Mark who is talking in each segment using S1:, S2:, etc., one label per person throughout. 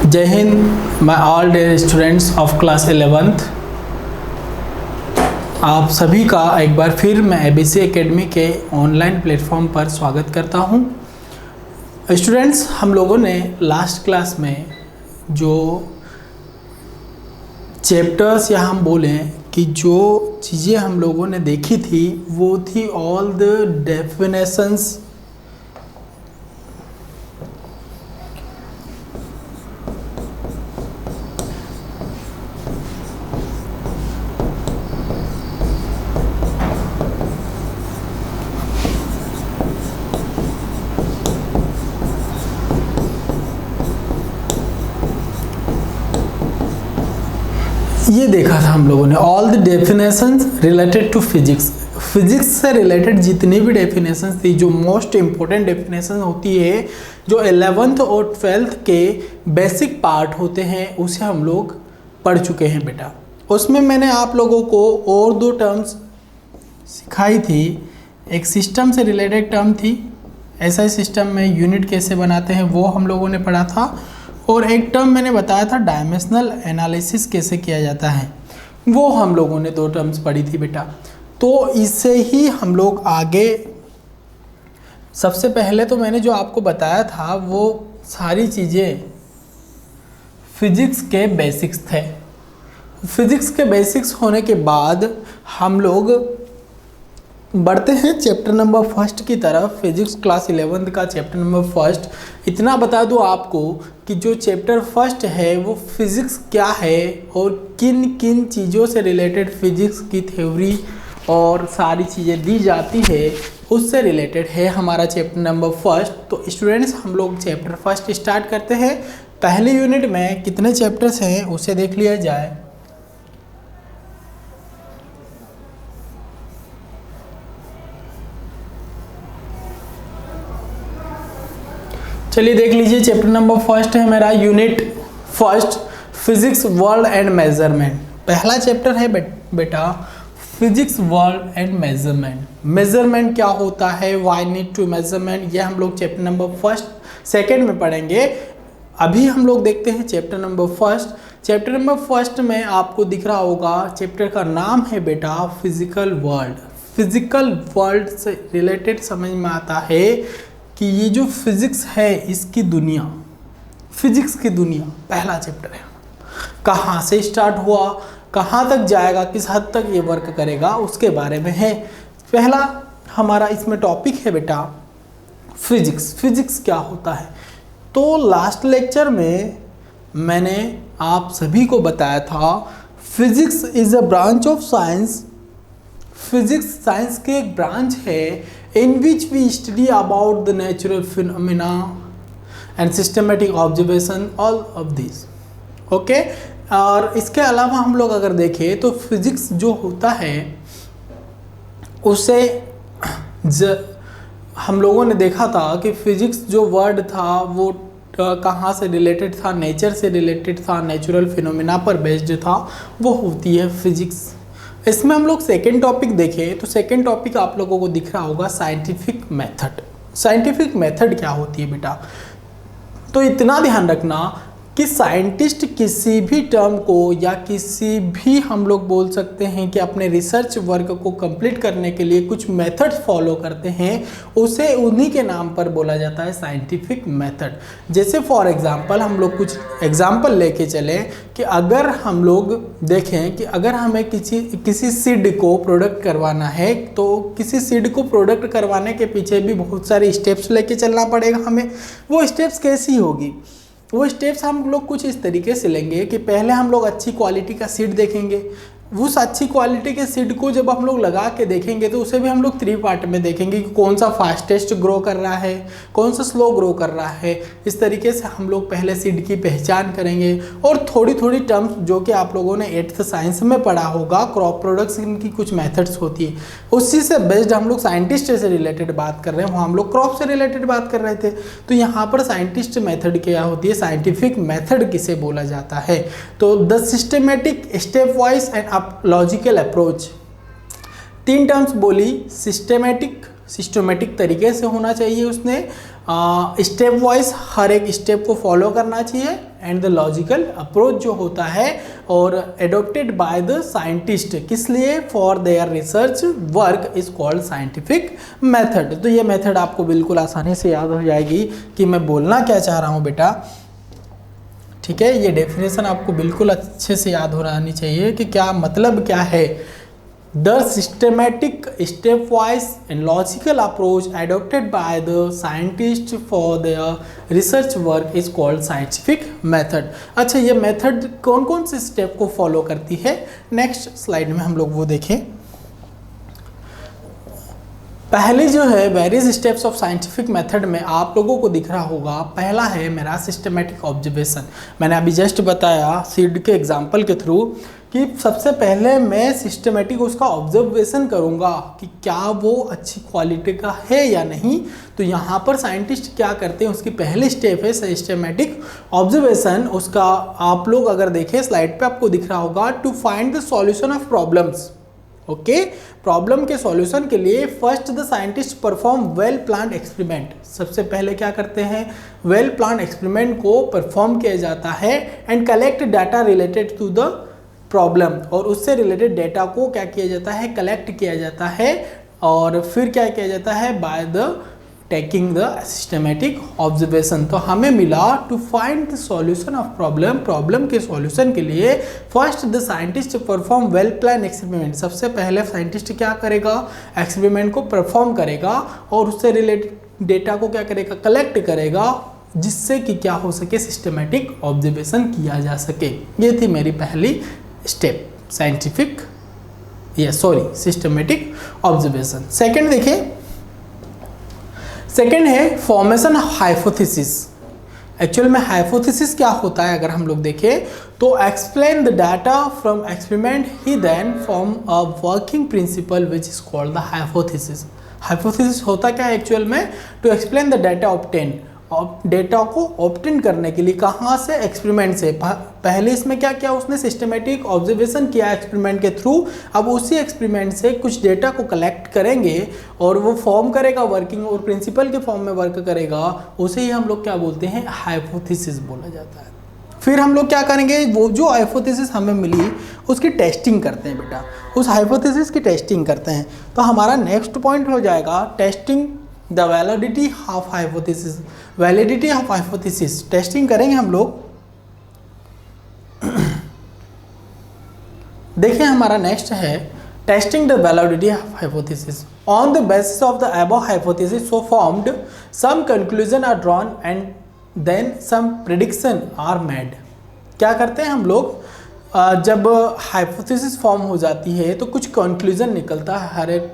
S1: जय हिंद my all dear students of class 11th। आप सभी का एक बार फिर मैं एबीसी एकेडमी के ऑनलाइन प्लेटफॉर्म पर स्वागत करता हूं। स्टूडेंट्स, हम लोगों ने लास्ट क्लास में जो चैप्टर्स या हम बोलें कि जो चीज़ें हम लोगों ने देखी थी वो थी ऑल द डेफिनेशंस ये देखा था हम लोगों ने all the definitions related to physics. Physics से रिलेटेड जितनी भी डेफिनेशंस थी, जो मोस्ट इम्पोर्टेंट डेफिनेशन होती है, जो 11th और 12th के बेसिक पार्ट होते हैं, उसे हम लोग पढ़ चुके हैं बेटा। उसमें मैंने आप लोगों को और दो टर्म्स सिखाई थी। एक सिस्टम से रिलेटेड टर्म थी, ऐसा सिस्टम में यूनिट कैसे बनाते हैं वो हम लोगों ने पढ़ा था, और एक टर्म मैंने बताया था डायमेंशनल एनालिसिस कैसे किया जाता है, वो हम लोगों ने दो टर्म्स पढ़ी थी बेटा। तो इससे ही हम लोग आगे, सबसे पहले तो मैंने जो आपको बताया था वो सारी चीज़ें फिजिक्स के बेसिक्स थे। फिजिक्स के बेसिक्स होने के बाद हम लोग बढ़ते हैं चैप्टर नंबर 1 की तरफ। फिजिक्स क्लास 11th का चैप्टर नंबर 1। इतना बता दूं आपको कि जो चैप्टर 1 है वो फिजिक्स क्या है और किन किन चीज़ों से रिलेटेड फिजिक्स की थ्योरी और सारी चीज़ें दी जाती है, उससे रिलेटेड है हमारा चैप्टर नंबर 1। तो स्टूडेंट्स, हम लोग चैप्टर 1 स्टार्ट करते हैं। पहले यूनिट में कितने चैप्टर्स हैं उसे देख लिया जाए। चलिए देख लीजिए, चैप्टर नंबर 1 है मेरा, unit 1 physics world and measurement. पहला चैप्टर है बेटा physics world and measurement. Measurement क्या होता है, व्हाई नीड टू मेजरमेंट, ये हम लोग चैप्टर नंबर 2 में पढ़ेंगे। अभी हम लोग देखते हैं चैप्टर नंबर 1। चैप्टर नंबर 1 में आपको दिख रहा होगा, चैप्टर का नाम है बेटा फिजिकल वर्ल्ड। फिजिकल वर्ल्ड से रिलेटेड समझ में आता है कि ये जो फिजिक्स है इसकी दुनिया, फिजिक्स की दुनिया पहला चैप्टर है। कहाँ से स्टार्ट हुआ, कहाँ तक जाएगा, किस हद तक ये वर्क करेगा, उसके बारे में है। पहला हमारा इसमें टॉपिक है बेटा फिजिक्स। फिजिक्स क्या होता है, तो लास्ट लेक्चर में मैंने आप सभी को बताया था physics is a branch of science. Physics science की एक ब्रांच है in which we study about the natural phenomena and systematic observation, all of these, okay? और इसके अलावा हम लोग अगर देखें तो फिजिक्स जो होता है उसे हम लोगों ने देखा था कि फिजिक्स जो वर्ड था वो कहाँ से रिलेटेड था, नेचर से रिलेटेड था, नेचुरल फिनोमिना पर बेस्ड था, वो होती है फिजिक्स। इसमें हम लोग सेकेंड टॉपिक देखें तो सेकेंड टॉपिक आप लोगों को दिख रहा होगा साइंटिफिक मेथड। साइंटिफिक मेथड क्या होती है बेटा, तो इतना ध्यान रखना कि साइंटिस्ट किसी भी टर्म को या किसी भी हम लोग बोल सकते हैं कि अपने रिसर्च वर्क को कंप्लीट करने के लिए कुछ मेथड फॉलो करते हैं, उसे उन्हीं के नाम पर बोला जाता है साइंटिफिक मेथड। जैसे फॉर एग्जांपल हम लोग कुछ एग्जांपल लेके चलें कि अगर हम लोग देखें कि अगर हमें किसी सीड को प्रोडक्ट करवाना है, तो किसी सीड को प्रोडक्ट करवाने के पीछे भी बहुत सारे स्टेप्स लेके चलना पड़ेगा हमें। वो स्टेप्स कैसी होगी, वो स्टेप्स हम लोग कुछ इस तरीके से लेंगे कि पहले हम लोग अच्छी क्वालिटी का सीड देखेंगे। उस अच्छी क्वालिटी के सीड को जब हम लोग लगा के देखेंगे तो उसे भी हम लोग 3 पार्ट में देखेंगे कि कौन सा फास्टेस्ट ग्रो कर रहा है, कौन सा स्लो ग्रो कर रहा है। इस तरीके से हम लोग पहले सीड की पहचान करेंगे। और थोड़ी थोड़ी टर्म्स जो कि आप लोगों ने 8th साइंस में पढ़ा होगा, क्रॉप प्रोडक्शन की कुछ मेथड्स होती है, उसी से बेस्ड हम लोग साइंटिस्ट से रिलेटेड बात कर रहे हैं। वहाँ हम लोग क्रॉप से रिलेटेड बात कर रहे थे, तो यहाँ पर साइंटिस्ट मेथड क्या होती है, साइंटिफिक मेथड किसे बोला जाता है, तो the systematic step wise and logical approach. 3 terms बोली, सिस्टेमेटिक, सिस्टमेटिक तरीके से होना चाहिए, उसने स्टेप वाइज हर एक स्टेप को फॉलो करना चाहिए, एंड द लॉजिकल अप्रोच जो होता है और एडोप्टेड बाय द साइंटिस्ट, किस लिए, for their research work is called scientific method. तो ये मेथड आपको बिल्कुल आसानी से याद हो जाएगी कि मैं बोलना क्या चाह रहा हूँ बेटा, ठीक है। ये डेफिनेशन आपको बिल्कुल अच्छे से याद हो रहनी चाहिए कि क्या मतलब क्या है। The systematic stepwise and logical approach adopted by the scientist for their research work is called scientific method। अच्छा, ये मेथड कौन कौन से स्टेप को फॉलो करती है, नेक्स्ट स्लाइड में हम लोग वो देखें। पहले जो है various steps of scientific method में आप लोगों को दिख रहा होगा, पहला है मेरा सिस्टमेटिक ऑब्जर्वेशन। मैंने अभी जस्ट बताया सीड के एग्जांपल के थ्रू कि सबसे पहले मैं सिस्टमेटिक उसका ऑब्जर्वेशन करूंगा कि क्या वो अच्छी क्वालिटी का है या नहीं। तो यहाँ पर साइंटिस्ट क्या करते हैं, उसकी पहली स्टेप है सिस्टमेटिक ऑब्जर्वेशन। उसका आप लोग अगर देखें स्लाइड पे आपको दिख रहा होगा, to find the solution of problems. Okay, problem के सॉल्यूशन के लिए first the scientist perform well planned experiment. सबसे पहले क्या करते हैं, वेल प्लान्ड एक्सपेरिमेंट को परफॉर्म किया जाता है, and collect data related to the problem, और उससे रिलेटेड डेटा को क्या किया जाता है, कलेक्ट किया जाता है, और फिर क्या किया जाता है, by the taking the systematic observation. तो हमें मिला to find the solution of problem, problem के सॉल्यूशन के लिए first the scientist perform well plan experiment. सबसे पहले साइंटिस्ट क्या करेगा, एक्सपेरिमेंट को परफॉर्म करेगा और उससे रिलेटेड डेटा को क्या करेगा, कलेक्ट करेगा, जिससे कि क्या हो सके, सिस्टमेटिक ऑब्जर्वेशन किया जा सके। ये थी मेरी पहली step, scientific systematic observation. Second देखिए, सेकंड है फॉर्मेशन हाइपोथेसिस। एक्चुअल में हाइपोथेसिस क्या होता है अगर हम लोग देखें तो, explain the data from experiment he then form a working principle which is called the hypothesis. Hypothesis होता क्या है एक्चुअल में, to explain the data obtain, data को ऑब्टेन करने के लिए, कहाँ से, एक्सपेरिमेंट से। पहले इसमें क्या किया उसने, सिस्टमेटिक ऑब्जर्वेशन किया एक्सपेरिमेंट के थ्रू। अब उसी एक्सपेरिमेंट से कुछ डेटा को कलेक्ट करेंगे और वो फॉर्म करेगा, वर्किंग और प्रिंसिपल के फॉर्म में वर्क करेगा, उसे ही हम लोग क्या बोलते हैं, हाइपोथेसिस बोला जाता है। फिर हम लोग क्या करेंगे, वो जो हाइपोथेसिस हमें मिली उसकी टेस्टिंग करते हैं बेटा, उस हाइपोथेसिस की टेस्टिंग करते हैं। तो हमारा नेक्स्ट पॉइंट हो जाएगा testing the validity of hypothesis. Validity of hypothesis testing करेंगे हम लोग। देखिए हमारा नेक्स्ट है testing the validity of hypothesis. On the basis of the above hypothesis so formed some conclusion are drawn and then some prediction are made. क्या करते हैं हम लोग, जब हाइपोथेसिस फॉर्म हो जाती है तो कुछ कंक्लूजन निकलता है हर एक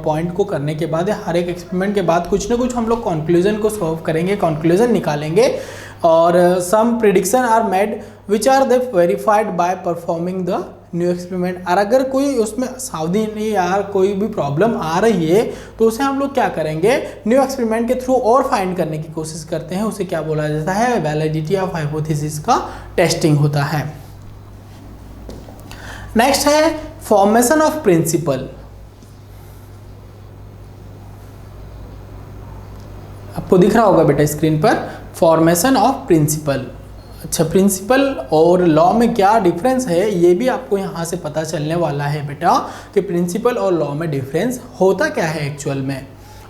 S1: पॉइंट को करने के बाद, या हर एक एक्सपेरिमेंट के बाद कुछ ना कुछ हम लोग कंक्लूजन को सॉल्व करेंगे, कंक्लूजन निकालेंगे, और some prediction are made which are they verified by performing the new experiment. और अगर कोई उसमें सावधानी या कोई भी प्रॉब्लम आ रही है तो उसे हम लोग क्या करेंगे, न्यू एक्सपेरिमेंट के थ्रू और फाइंड करने की कोशिश करते हैं, उसे क्या बोला जाता है, वैलिडिटी ऑफ हाइपोथेसिस का टेस्टिंग होता है। नेक्स्ट है फॉर्मेशन ऑफ प्रिंसिपल। आपको दिख रहा होगा बेटा स्क्रीन पर, फॉर्मेशन ऑफ प्रिंसिपल। अच्छा, प्रिंसिपल और लॉ में क्या डिफरेंस है ये भी आपको यहाँ से पता चलने वाला है बेटा, कि प्रिंसिपल और लॉ में डिफरेंस होता क्या है एक्चुअल में।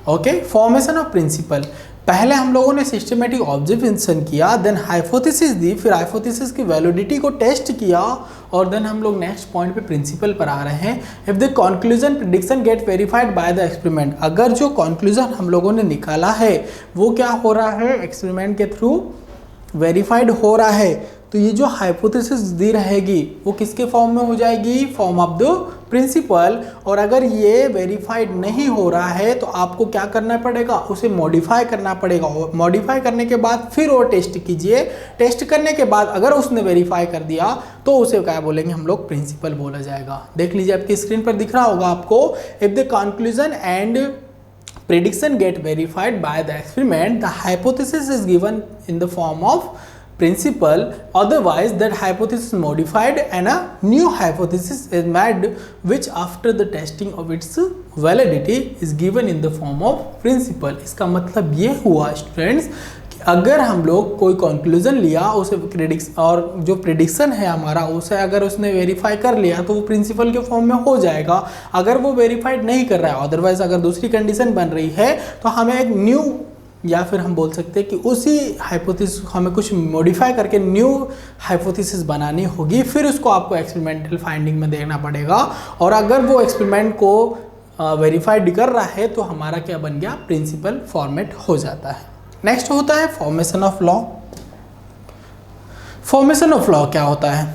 S1: ओके, फॉर्मेशन ऑफ प्रिंसिपल, पहले हम लोगों ने सिस्टमेटिक ऑब्जर्वेशन किया, देन हाइपोथेसिस दी, फिर हाइपोथेसिस की वैलिडिटी को टेस्ट किया, और देन हम लोग नेक्स्ट पॉइंट पे प्रिंसिपल पर आ रहे हैं। If the conclusion prediction gate verified by the experiment, अगर जो कंक्लूजन हम लोगों ने निकाला है वो क्या हो रहा है, एक्सपेरिमेंट के थ्रू वेरीफाइड हो रहा है, तो ये जो हाइपोथेसिस दी रहेगी वो किसके फॉर्म में हो जाएगी, फॉर्म ऑफ द प्रिंसिपल। और अगर ये वेरीफाइड नहीं हो रहा है तो आपको क्या करना पड़ेगा, उसे मॉडिफाई करना पड़ेगा। मॉडिफाई करने के बाद फिर वो टेस्ट कीजिए, टेस्ट करने के बाद अगर उसने वेरीफाई कर दिया तो उसे क्या बोलेंगे हम लोग, प्रिंसिपल बोला जाएगा। देख लीजिए आपकी स्क्रीन पर दिख रहा होगा आपको, if the conclusion and prediction get verified by the experiment, the hypothesis is given in the form of principle, otherwise that hypothesis is modified and a new hypothesis is made which after the testing of its validity is given in the form of principle। इसका मतलब ये हुआ students कि अगर हम लोग कोई conclusion लिया उसे और जो प्रिडिक्शन है हमारा उसे अगर उसने वेरीफाई कर लिया तो वो प्रिंसिपल के फॉर्म में हो जाएगा। अगर वो वेरीफाइड नहीं कर रहा है, अदरवाइज अगर दूसरी कंडीशन बन रही है तो हमें एक न्यू, या फिर हम बोल सकते हैं कि उसी हाइपोथेसिस हमें कुछ मॉडिफाई करके न्यू हाइपोथेसिस बनानी होगी, फिर उसको आपको एक्सपेरिमेंटल फाइंडिंग में देखना पड़ेगा। और अगर वो एक्सपेरिमेंट को वेरीफाइड कर रहा है तो हमारा क्या बन गया, प्रिंसिपल फॉर्मेट हो जाता है। नेक्स्ट होता है formation of law. Formation of law क्या होता है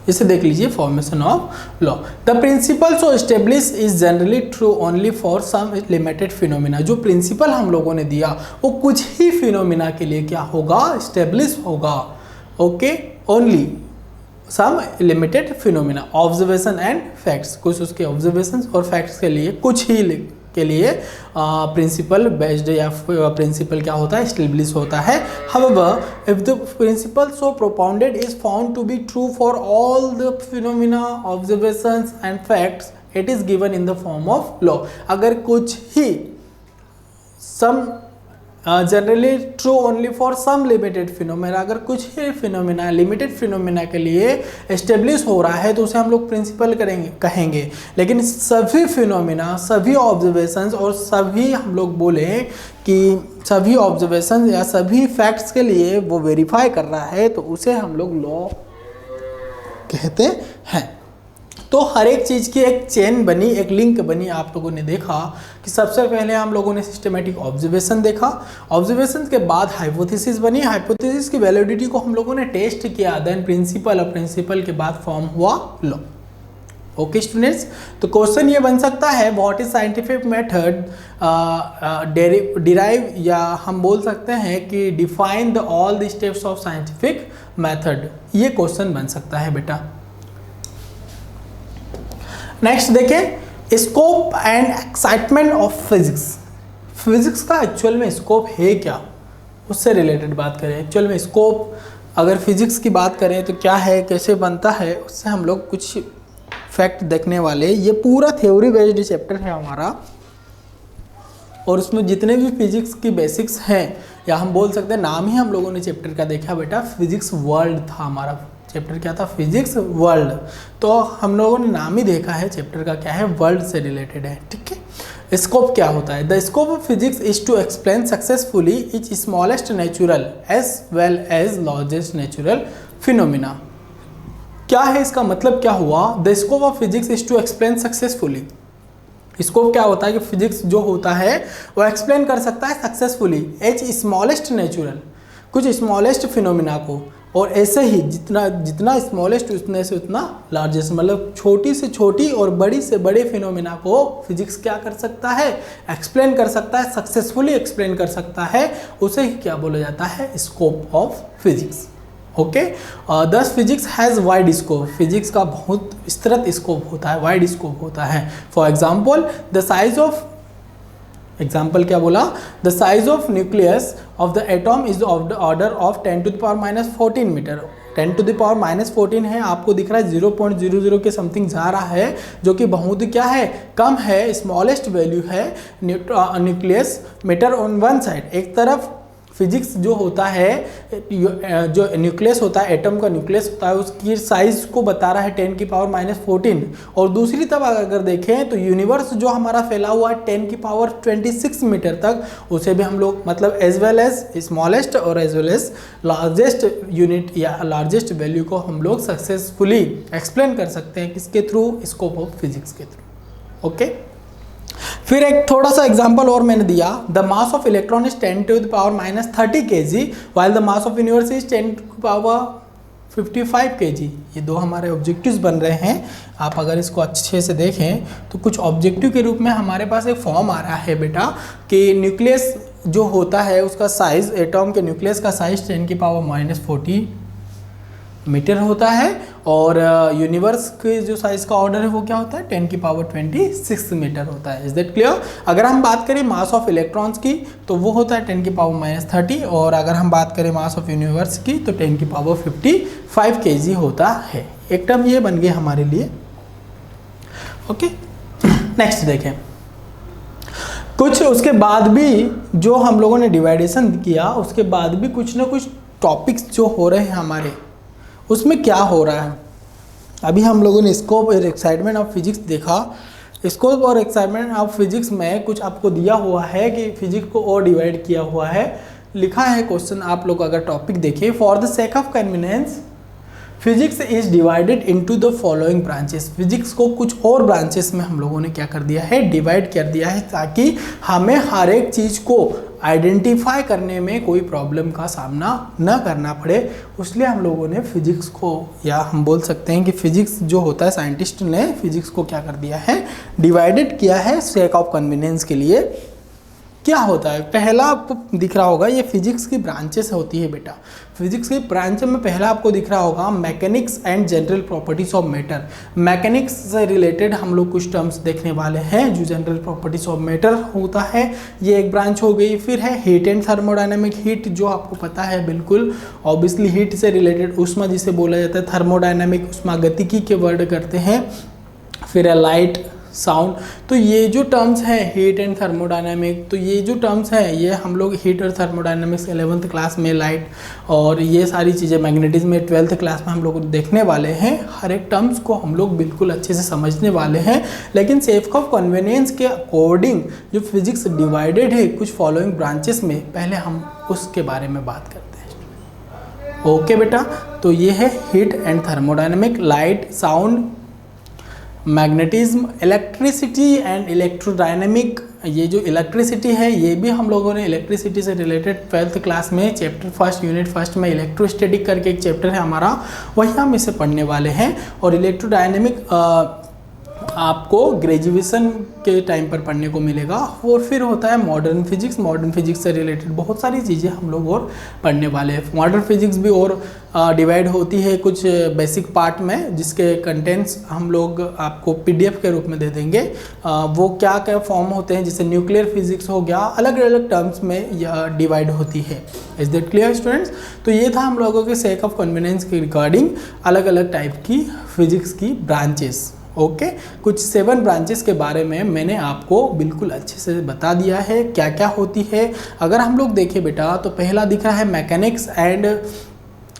S1: इसे देख लीजिए। Formation of law, the principle so establish is generally true only for some limited phenomena. जो प्रिंसिपल हम लोगों ने दिया वो कुछ ही फिनोमिना के लिए क्या होगा, एस्टेब्लिश होगा। Okay, only some limited phenomena, observation and facts, कुछ उसके ऑब्जर्वेशन और फैक्ट्स के लिए, कुछ ही के लिए प्रिंसिपल बेस्ड या प्रिंसिपल क्या होता है, एस्टेब्लिश होता है। However if the principle so propounded is found to be true for all the phenomena, observations and facts, it is given in the form of law. अगर कुछ ही some generally true only for some limited phenomena, अगर कुछ ही phenomena limited phenomena के लिए establish हो रहा है तो उसे हम लोग प्रिंसिपल कहेंगे। लेकिन सभी फिनोमिना, सभी ऑब्जर्वेशंस और सभी हम लोग बोले कि सभी ऑब्जर्वेशन या सभी फैक्ट्स के लिए वो वेरीफाई कर रहा है तो उसे हम लोग लॉ कहते हैं। तो हर एक चीज़ की एक चेन बनी, एक लिंक बनी। आप लोगों ने देखा कि सबसे पहले हम लोगों ने सिस्टमेटिक ऑब्जर्वेशन देखा, ऑब्जर्वेशन के बाद हाइपोथेसिस बनी, हाइपोथेसिस की वैलिडिटी को हम लोगों ने टेस्ट किया, देन प्रिंसिपल, और प्रिंसिपल के बाद फॉर्म हुआ लॉ। ओके स्टूडेंट्स, तो क्वेश्चन ये बन सकता है what is scientific method derive, या हम बोल सकते हैं कि define the all the steps of scientific method. ये क्वेश्चन बन सकता है बेटा। नेक्स्ट देखें, scope and excitement of physics. Physics का एक्चुअल में स्कोप है क्या, उससे रिलेटेड बात करें। एक्चुअल में स्कोप, अगर फिजिक्स की बात करें तो क्या है, कैसे बनता है, उससे हम लोग कुछ फैक्ट देखने वाले। ये पूरा थ्योरी बेस्ड चैप्टर है हमारा, और उसमें जितने भी फिजिक्स की बेसिक्स हैं, या हम बोल सकते हैं नाम ही हम लोगों ने चैप्टर का देखा बेटा, फिजिक्स वर्ल्ड था हमारा चैप्टर। क्या था, फिजिक्स वर्ल्ड। तो हम लोगों ने नाम ही देखा है चैप्टर का क्या है, वर्ल्ड से रिलेटेड है। ठीक है, स्कोप क्या होता है, the scope of physics is to explain successfully each smallest natural as well as largest natural phenomena. क्या है इसका मतलब, क्या हुआ, the scope of physics is to explain successfully. Scope क्या होता है कि फिजिक्स जो होता है वो एक्सप्लेन कर सकता है सक्सेसफुली एच स्मॉलेस्ट नेचुरल, कुछ स्मॉलेस्ट फिनोमिना को, और ऐसे ही जितना स्मॉलेस्ट उतने से उतना लार्जेस्ट, मतलब छोटी से छोटी और बड़ी से बड़े फिनोमिना को फिजिक्स क्या कर सकता है, एक्सप्लेन कर सकता है, सक्सेसफुली एक्सप्लेन कर सकता है। उसे ही क्या बोला जाता है, स्कोप ऑफ फिजिक्स। ओके, दस physics has wide scope. Physics का बहुत विस्तृत स्कोप होता है, वाइड स्कोप होता है। For example, the size of, example क्या बोला, the size of nucleus of the atom is of the order of 10⁻⁻14 metre. 10⁻⁻14 है, आपको दिख रहा है 0.00 के समथिंग जा रहा है, जो कि बहुत क्या है, कम है, स्मॉलेस्ट वैल्यू है nucleus metre on one side. एक तरफ फिजिक्स जो होता है, जो न्यूक्लियस होता है, एटम का न्यूक्लियस होता है, उसकी साइज को बता रहा है 10⁻⁻14, और दूसरी तरफ अगर देखें तो यूनिवर्स जो हमारा फैला हुआ है 10⁻26 मीटर तक, उसे भी हम लोग मतलब एज वेल एज स्मॉलेस्ट और as well as largest unit या लार्जेस्ट वैल्यू को हम लोग सक्सेसफुली एक्सप्लेन कर सकते हैं, किसके थ्रू, स्कोप ऑफ फिजिक्स के थ्रू। ओके, फिर एक थोड़ा सा एग्जांपल और मैंने दिया, the mass of electron is 10⁻⁻30 kg while the mass of universe is 10⁻55 kg। ये दो हमारे ऑब्जेक्टिव्स बन रहे हैं। आप अगर इसको अच्छे से देखें तो कुछ ऑब्जेक्टिव के रूप में हमारे पास एक फॉर्म आ रहा है बेटा, कि न्यूक्लियस जो होता है उसका साइज, एटॉम के न्यूक्लियस का साइज 10⁻⁻40 मीटर होता है, और यूनिवर्स के जो साइज का ऑर्डर है वो क्या होता है 10⁻26 मीटर होता है। Is that clear? अगर हम बात करें मास ऑफ इलेक्ट्रॉन्स की तो वो होता है 10⁻⁻30, और अगर हम बात करें मास ऑफ यूनिवर्स की तो 10⁻55 kg होता है। एक टर्म ये बन गया हमारे लिए। ओके, नेक्स्ट देखें, कुछ उसके बाद भी जो हम लोगों ने डिवाइडेशन किया उसके बाद भी कुछ ना कुछ टॉपिक्स जो हो रहे हैं हमारे, उसमें क्या हो रहा है। अभी हम लोगों ने स्कोप और एक्साइटमेंट ऑफ फिजिक्स देखा। स्कोप और एक्साइटमेंट ऑफ फिजिक्स में कुछ आपको दिया हुआ है कि फिजिक्स को और डिवाइड किया हुआ है। लिखा है क्वेश्चन, आप लोग अगर टॉपिक देखें, for the sake of convenience physics is divided into the following branches. Physics को कुछ और ब्रांचेस में हम लोगों ने क्या कर दिया है, डिवाइड कर दिया है, ताकि हमें हर एक चीज़ को आइडेंटिफाई करने में कोई प्रॉब्लम का सामना न करना पड़े। इसलिए हम लोगों ने फिजिक्स को, या हम बोल सकते हैं कि फिजिक्स जो होता है, साइंटिस्ट ने फिजिक्स को क्या कर दिया है, डिवाइडेड किया है सेक ऑफ कन्वीनियंस के लिए। क्या होता है, पहला आपको दिख रहा होगा, ये फिजिक्स की ब्रांचेस होती है बेटा। फिजिक्स की ब्रांच में पहला आपको दिख रहा होगा mechanics and general properties of matter. Mechanics से रिलेटेड हम लोग कुछ टर्म्स देखने वाले हैं जो जनरल प्रॉपर्टीज ऑफ मैटर होता है, ये एक ब्रांच हो गई। फिर है हीट एंड थर्मोडायनेमिक। हीट जो आपको पता है बिल्कुल ऑब्वियसली, हीट से रिलेटेड ऊष्मा जिसे बोला जाता है, थर्मोडायनेमिक ऊष्मागतिकी के वर्ड करते हैं। फिर है लाइट, साउंड। तो ये जो टर्म्स हैं हीट एंड थर्मोडायनेमिक, तो ये जो टर्म्स हैं ये हम लोग हीट और थर्मोडायनेमिक्स 11th क्लास में, लाइट और ये सारी चीज़ें मैग्नेटिज्म में 12th क्लास में हम लोग देखने वाले हैं। हर एक टर्म्स को हम लोग बिल्कुल अच्छे से समझने वाले हैं। लेकिन सेक ऑफ कन्वीनियंस के अकॉर्डिंग जो फिजिक्स डिवाइडेड है कुछ फॉलोइंग ब्रांचेस में, पहले हम उसके बारे में बात करते हैं। ओके बेटा, तो ये है heat and thermodynamic, light, sound, magnetism, electricity and electrodynamic. ये जो इलेक्ट्रिसिटी है ये भी हम लोगों ने इलेक्ट्रिसिटी से रिलेटेड 12th क्लास में चैप्टर फर्स्ट यूनिट फर्स्ट में इलेक्ट्रोस्टैटिक करके एक चैप्टर है हमारा, वही हम इसे पढ़ने वाले हैं। और इलेक्ट्रोडायनेमिक आपको ग्रेजुएशन के टाइम पर पढ़ने को मिलेगा। और फिर होता है मॉडर्न फिजिक्स। मॉडर्न फिजिक्स से रिलेटेड बहुत सारी चीज़ें हम लोग और पढ़ने वाले हैं। मॉडर्न फिजिक्स भी और डिवाइड होती है कुछ बेसिक पार्ट में, जिसके कंटेंट्स हम लोग आपको पीडीएफ के रूप में दे देंगे। वो क्या क्या फॉर्म होते हैं, जैसे न्यूक्लियर फिजिक्स हो गया, अलग अलग टर्म्स में यह डिवाइड होती है। Is that clear students? तो ये था हम लोगों के सेक ऑफ कन्वीनियंस के रिगार्डिंग अलग अलग टाइप की फिजिक्स की ब्रांचेस। ओके, कुछ 7 ब्रांचेस के बारे में मैंने आपको बिल्कुल अच्छे से बता दिया है क्या क्या होती है। अगर हम लोग देखें बेटा तो पहला दिख रहा है mechanics and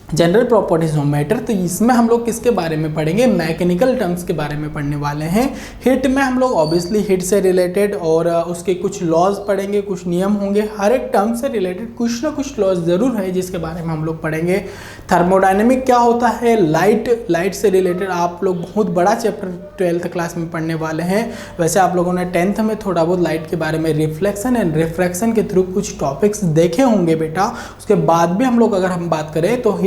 S1: general properties of matter. तो इसमें हम लोग किसके बारे में पढ़ेंगे, मैकेनिकल टर्म्स के बारे में पढ़ने वाले हैं। हिट में हम लोग ऑब्वियसली हिट से रिलेटेड और उसके कुछ लॉज पढ़ेंगे, कुछ नियम होंगे। हर एक टर्म से रिलेटेड कुछ ना कुछ लॉज ज़रूर है जिसके बारे में हम लोग पढ़ेंगे। थर्मोडायनेमिक क्या होता है, लाइट से रिलेटेड आप लोग बहुत बड़ा चैप्टर 12th क्लास में पढ़ने वाले हैं। वैसे आप लोगों ने 10th में थोड़ा बहुत लाइट के बारे में रिफ्लेक्शन एंड रिफ्रैक्शन के थ्रू कुछ टॉपिक्स देखे होंगे बेटा। उसके बाद भी हम लोग अगर हम बात करें तो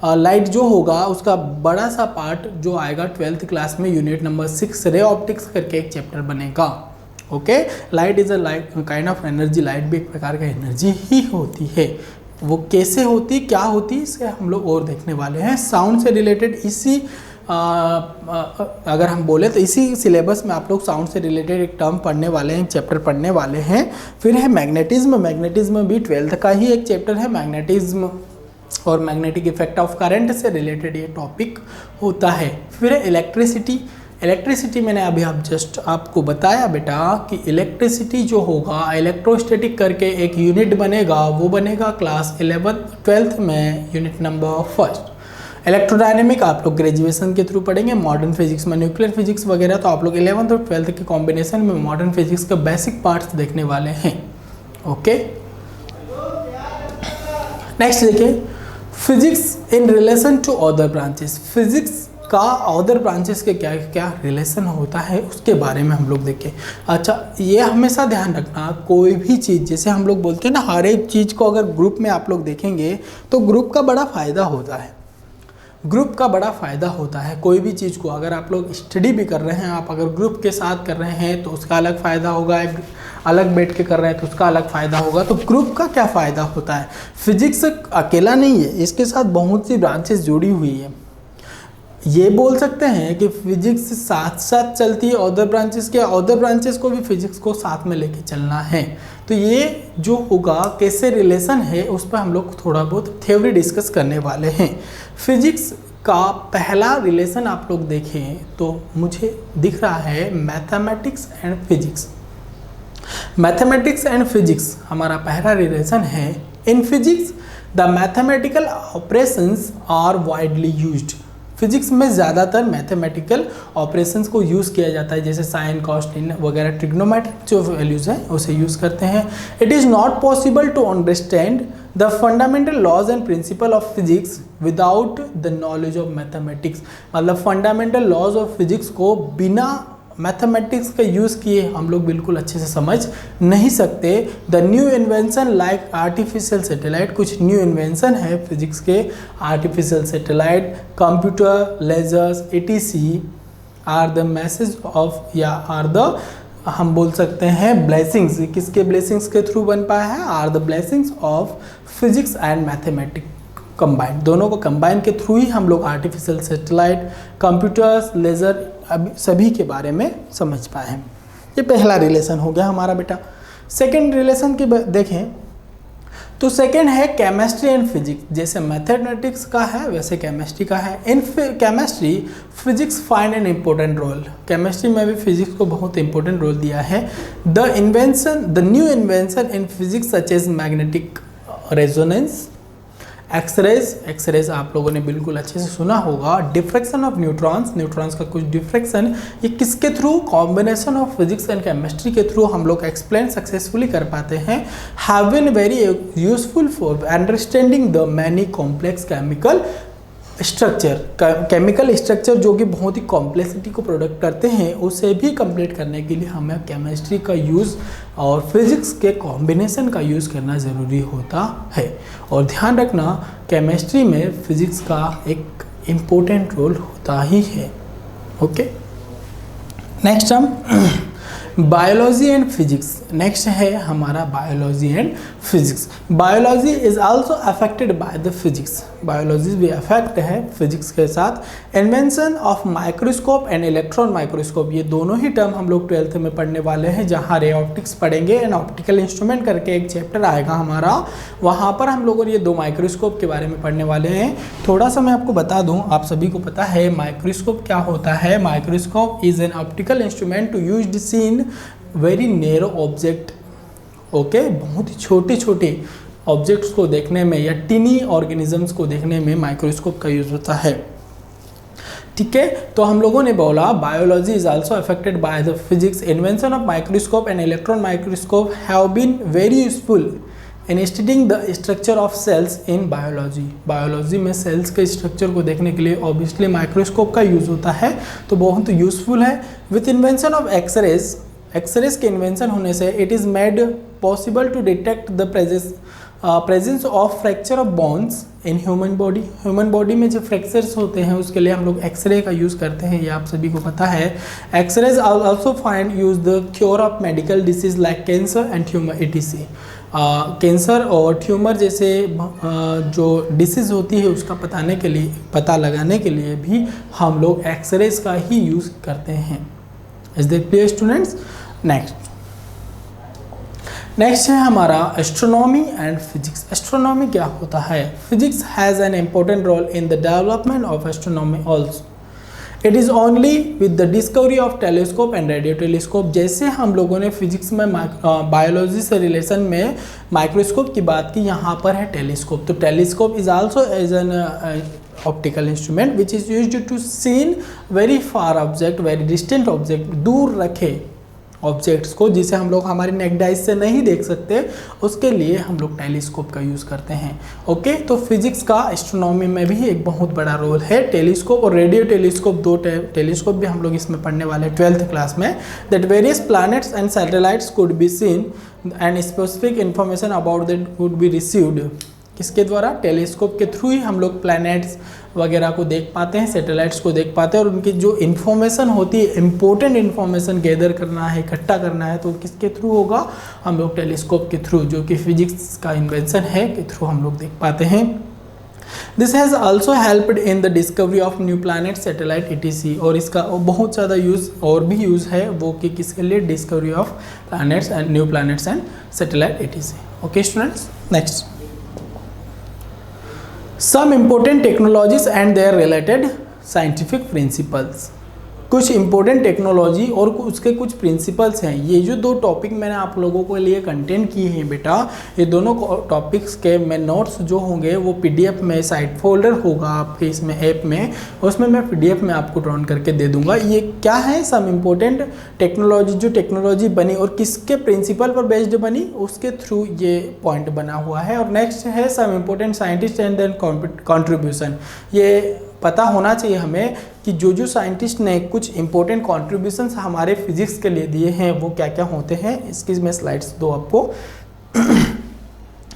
S1: लाइट जो होगा उसका बड़ा सा पार्ट जो आएगा 12th क्लास में यूनिट नंबर 6 रे ऑप्टिक्स करके एक चैप्टर बनेगा। Okay, light is a kind of energy. Light भी एक प्रकार का एनर्जी ही होती है। वो कैसे होती, क्या होती, इसे हम लोग और देखने वाले हैं। साउंड से रिलेटेड इसी अगर हम बोले तो इसी सिलेबस में आप लोग साउंड से रिलेटेड एक टर्म पढ़ने वाले हैं, एक चैप्टर पढ़ने वाले हैं। फिर है मैग्नेटिज्म। मैग्नेटिज्म भी 12th का ही एक चैप्टर है। मैग्नेटिज्म और मैग्नेटिक इफेक्ट ऑफ करंट से रिलेटेड ये टॉपिक होता है। फिर है इलेक्ट्रिसिटी। इलेक्ट्रिसिटी मैंने अभी आप जस्ट आपको बताया बेटा कि इलेक्ट्रिसिटी जो होगा इलेक्ट्रोस्टैटिक करके एक यूनिट बनेगा, वो बनेगा क्लास 12th में यूनिट नंबर 1। इलेक्ट्रोडायनेमिक आप लोग ग्रेजुएशन के थ्रू पढ़ेंगे। मॉडर्न फिजिक्स में न्यूक्लियर फिजिक्स वगैरह तो आप लोग 11th और 12th के कॉम्बिनेशन में मॉडर्न फिजिक्स के बेसिक पार्ट्स देखने वाले हैं। ओके, नेक्स्ट देखिए physics in relation to other branches. Physics का अदर ब्रांचेस के क्या क्या रिलेशन होता है उसके बारे में हम लोग देखें। अच्छा, ये हमेशा ध्यान रखना, कोई भी चीज़ जैसे हम लोग बोलते हैं ना, हर एक चीज़ को अगर ग्रुप में आप लोग देखेंगे तो ग्रुप का बड़ा फ़ायदा होता है। ग्रुप का बड़ा फ़ायदा होता है। कोई भी चीज़ को अगर आप लोग स्टडी भी कर रहे हैं, आप अगर ग्रुप के साथ कर रहे हैं तो उसका अलग फ़ायदा होगा, अलग बैठ के कर रहे हैं तो उसका अलग फ़ायदा होगा। तो ग्रुप का क्या फ़ायदा होता है? फिजिक्स अकेला नहीं है, इसके साथ बहुत सी ब्रांचेस जुड़ी हुई है। ये बोल सकते हैं कि फिजिक्स साथ साथ चलती है अदर ब्रांचेस के, अदर ब्रांचेस को भी फिजिक्स को साथ में लेके चलना है। तो ये जो होगा कैसे रिलेशन है उस पर हम लोग थोड़ा बहुत थ्योरी डिस्कस करने वाले हैं। फिजिक्स का पहला रिलेशन आप लोग देखें तो मुझे दिख रहा है mathematics and physics. Mathematics and physics हमारा पहला रिलेशन है। In physics the mathematical operations are widely used. Physics में ज़्यादातर मैथमेटिकल ऑपरेशंस को यूज़ किया जाता है, जैसे साइन, कॉस, टेन वगैरह ट्रिग्नोमेट्रिक जो वैल्यूज़ हैं उसे यूज़ करते हैं। It is not possible to understand the fundamental laws and principle of physics without the knowledge of mathematics. मतलब फंडामेंटल लॉज ऑफ फिजिक्स को बिना मैथमेटिक्स का यूज़ किए हम लोग बिल्कुल अच्छे से समझ नहीं सकते। The new invention like artificial satellite, कुछ न्यू इन्वेंशन है फिजिक्स के, artificial satellite, computer, lasers etc are the message of या आर द, हम बोल सकते हैं ब्लेसिंग्स। किसके ब्लेसिंग्स के थ्रू बन पाया है? Are the blessings of physics and mathematics combine. दोनों को कंबाइन के थ्रू ही हम लोग आर्टिफिशियल सैटेलाइट, कंप्यूटर्स, लेज़र अभी सभी के बारे में समझ पाए हैं। ये पहला रिलेशन हो गया हमारा बेटा। सेकेंड रिलेशन की देखें तो सेकेंड है केमिस्ट्री एंड फिजिक्स। जैसे मैथमेटिक्स का है वैसे केमिस्ट्री का है। In chemistry physics find an important role. Chemistry में भी फिजिक्स को बहुत इंपॉर्टेंट रोल दिया है। The new invention in physics such as magnetic resonance, X-rays आप लोगों ने बिल्कुल अच्छे से सुना होगा। डिफ्रैक्शन ऑफ न्यूट्रॉन्स का कुछ डिफ्रैक्शन, ये किसके through? Combination of physics and chemistry के थ्रू हम लोग एक्सप्लेन सक्सेसफुली कर पाते हैं। Have been very useful for understanding the many complex chemical structure जो कि बहुत ही कॉम्प्लेक्सिटी को प्रोडक्ट करते हैं, उसे भी कंप्लीट करने के लिए हमें केमिस्ट्री का यूज़ और फिजिक्स के कॉम्बिनेशन का यूज़ करना ज़रूरी होता है। और ध्यान रखना केमिस्ट्री में फिजिक्स का एक इम्पोर्टेंट रोल होता ही है। ओके, नेक्स्ट हम बायोलॉजी एंड फिजिक्स। नेक्स्ट है हमारा biology and physics. Biology is also affected by the physics. Biology भी अफेक्ट है फिजिक्स के साथ। Invention of microscope and electron microscope, ये दोनों ही टर्म हम लोग 12th में पढ़ने वाले हैं, जहाँ रे ऑप्टिक्स पढ़ेंगे एंड ऑप्टिकल इंस्ट्रूमेंट करके एक चैप्टर आएगा हमारा, वहाँ पर हम लोग ये दो माइक्रोस्कोप के बारे में पढ़ने वाले हैं। थोड़ा सा मैं आपको बता दूँ, आप सभी को पता है माइक्रोस्कोप क्या होता है। Microscope is an optical instrument to use seen very narrow object. Okay, बहुत ही छोटे छोटे ऑब्जेक्ट्स को देखने में या टिनी ऑर्गेनिजम्स को देखने में माइक्रोस्कोप का यूज होता है। ठीक है, तो हम लोगों ने बोला biology is also affected by the physics. Invention of microscope and electron microscope have been very useful in studying the structure of cells in biology. Biology में सेल्स के स्ट्रक्चर को देखने के लिए ऑब्वियसली माइक्रोस्कोप का यूज़ होता है, तो बहुत यूजफुल है। विथ इन्वेंशन ऑफ एक्सरेज के इन्वेंशन होने से it is made possible to detect the presence of fracture of bones in human body. Human body में जो फ्रैक्चर्स होते हैं उसके लिए हम लोग एक्सरे का यूज़ करते हैं, ये आप सभी को पता है। X-rays also find use the cure of medical disease like cancer and tumour etc। Cancer और ट्यूमर जैसे जो डिसीज़ होती है उसका पता लगाने के लिए भी हम लोग एक्सरेज का ही यूज़ करते हैं। Is that clear students? Next है हमारा एस्ट्रोनॉमी एंड फिजिक्स। एस्ट्रोनॉमी क्या होता है? Physics has an important role in the development of astronomy also. It is only with the discovery of telescope and radio telescope. जैसे हम लोगों ने physics में बायोलॉजी से रिलेशन में माइक्रोस्कोप की बात की, यहाँ पर है टेलीस्कोप। तो telescope is also as an optical instrument which is used to seen very far object, very distant object, दूर रखे ऑब्जेक्ट्स को जिसे हम लोग हमारी नेक्ड आइज से नहीं देख सकते, उसके लिए हम लोग टेलीस्कोप का यूज़ करते हैं। ओके, तो फिजिक्स का एस्ट्रोनॉमी में भी एक बहुत बड़ा रोल है। टेलीस्कोप और रेडियो टेलीस्कोप, दो टेलीस्कोप भी हम लोग इसमें पढ़ने वाले 12th क्लास में। That various planets and satellites could be seen and specific information about that would be received किसके द्वारा? टेलीस्कोप के थ्रू ही हम लोग प्लैनेट्स वगैरह को देख पाते हैं, सैटेलाइट्स को देख पाते हैं, और उनकी जो इन्फॉर्मेशन होती है, इंपॉर्टेंट इन्फॉर्मेशन गैदर करना है, इकट्ठा करना है, तो किसके थ्रू होगा? हम लोग टेलीस्कोप के थ्रू, जो कि फिजिक्स का इन्वेंशन है, के थ्रू हम लोग देख पाते हैं। This has also helped in the discovery of new planet, satellite etc। और इसका बहुत ज़्यादा यूज़ और भी यूज़ है वो कि किसके लिए? Discovery of planets and new planets and satellite etc। Okay students, next some important technologies and their related scientific principles. कुछ इम्पोर्टेंट टेक्नोलॉजी और उसके कुछ प्रिंसिपल्स हैं। ये जो दो टॉपिक मैंने आप लोगों के लिए कंटेंट किए हैं बेटा, ये दोनों टॉपिक्स के मैं नोट्स जो होंगे वो पीडीएफ में साइड फोल्डर होगा आपके इसमें ऐप में, उसमें मैं पीडीएफ में आपको डाउनलोड करके दे दूंगा। ये क्या है? सम इम्पोर्टेंट टेक्नोलॉजी, जो टेक्नोलॉजी बनी और किसके प्रिंसिपल पर बेस्ड बनी, उसके थ्रू ये पॉइंट बना हुआ है। और नेक्स्ट है some important scientist and then contribution. ये पता होना चाहिए हमें कि जो साइंटिस्ट ने कुछ इंपॉर्टेंट कॉन्ट्रीब्यूशंस हमारे फिजिक्स के लिए दिए हैं वो क्या क्या होते हैं। इसकी मैं स्लाइड्स दो आपको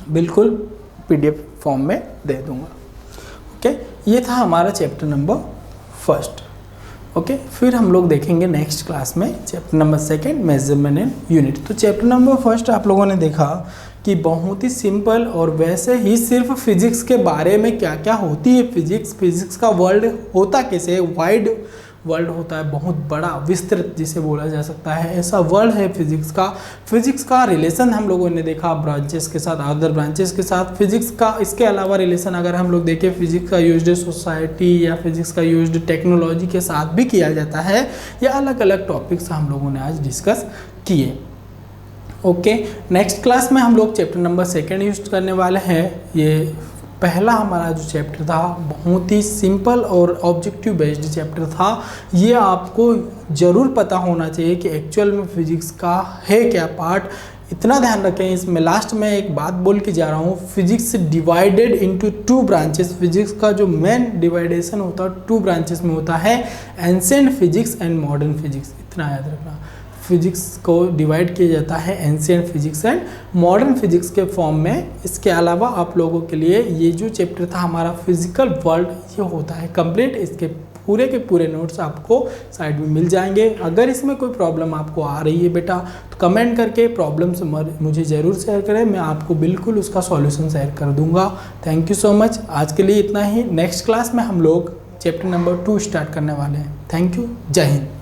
S1: बिल्कुल पीडीएफ फॉर्म में दे दूंगा। ओके, ये था हमारा चैप्टर नंबर 1। ओके, फिर हम लोग देखेंगे नेक्स्ट क्लास में chapter number 2 measurement and unit. तो चैप्टर नंबर 1 आप लोगों ने देखा कि बहुत ही सिंपल, और वैसे ही सिर्फ फिजिक्स के बारे में क्या क्या होती है फिजिक्स का वर्ल्ड होता कैसे है, वाइड वर्ल्ड होता है, बहुत बड़ा विस्तृत जिसे बोला जा सकता है, ऐसा वर्ल्ड है फिजिक्स का रिलेशन हम लोगों ने देखा ब्रांचेस के साथ, अदर ब्रांचेस के साथ फिजिक्स का। इसके अलावा रिलेशन अगर हम लोग देखें फिजिक्स का यूज्ड सोसाइटी या फिजिक्स का यूज्ड टेक्नोलॉजी के साथ भी किया जाता है। या अलग अलग टॉपिक्स हम लोगों ने आज डिस्कस किए। ओके, नेक्स्ट क्लास में हम लोग चैप्टर नंबर 2 यूज करने वाले हैं। ये पहला हमारा जो चैप्टर था बहुत ही सिंपल और ऑब्जेक्टिव बेस्ड चैप्टर था। ये आपको ज़रूर पता होना चाहिए कि एक्चुअल में फिजिक्स का है क्या पार्ट। इतना ध्यान रखें, इसमें लास्ट में एक बात बोल के जा रहा हूँ, physics divided into 2 branches. Physics का जो मेन डिवाइडेशन होता है 2 ब्रांचेस में होता है, ancient physics and modern physics. इतना याद रखना, फिजिक्स को डिवाइड किया जाता है ancient physics and modern physics के फॉर्म में। इसके अलावा आप लोगों के लिए ये जो चैप्टर था हमारा फिजिकल वर्ल्ड, ये होता है कंप्लीट। इसके पूरे के पूरे नोट्स आपको साइड में मिल जाएंगे। अगर इसमें कोई प्रॉब्लम आपको आ रही है बेटा तो कमेंट करके प्रॉब्लम से मुझे ज़रूर शेयर करें, मैं आपको बिल्कुल उसका सॉल्यूशन शेयर कर दूंगा। Thank you so much. आज के लिए इतना ही। नेक्स्ट क्लास में हम लोग चैप्टर नंबर 2 स्टार्ट करने वाले हैं। थैंक यू, जय हिंद।